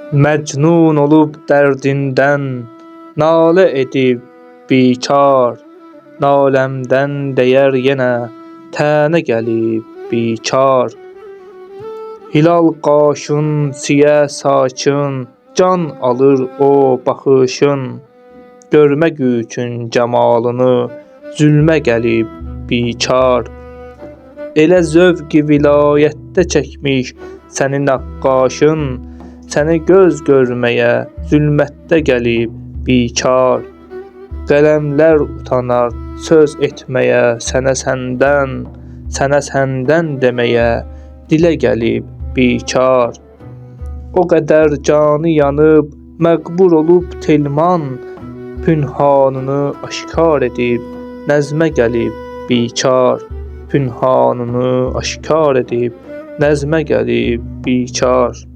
Mecnun olub dərdindən nalə edib bikar. Naləmdən deyər yenə tənə gəlib bikar. Hilal qaşın siyə saçın, can alır o baxışın. Görmək üçün camalını zülmə gəlib bikar. Elə zövqü vilayətdə çəkmiş səni nəqqaşın, səni göz görməyə zülmətdə gəlib bikar. Qələmlər utanar söz etməyə sənə səndən deməyə dilə gəlib bikar. O qədər canı yanıb məqbur olub Telman, pünhanını aşkar edib nəzmə gəlib bikar. Pünhanını aşkar edib nəzmə gəlib bikar.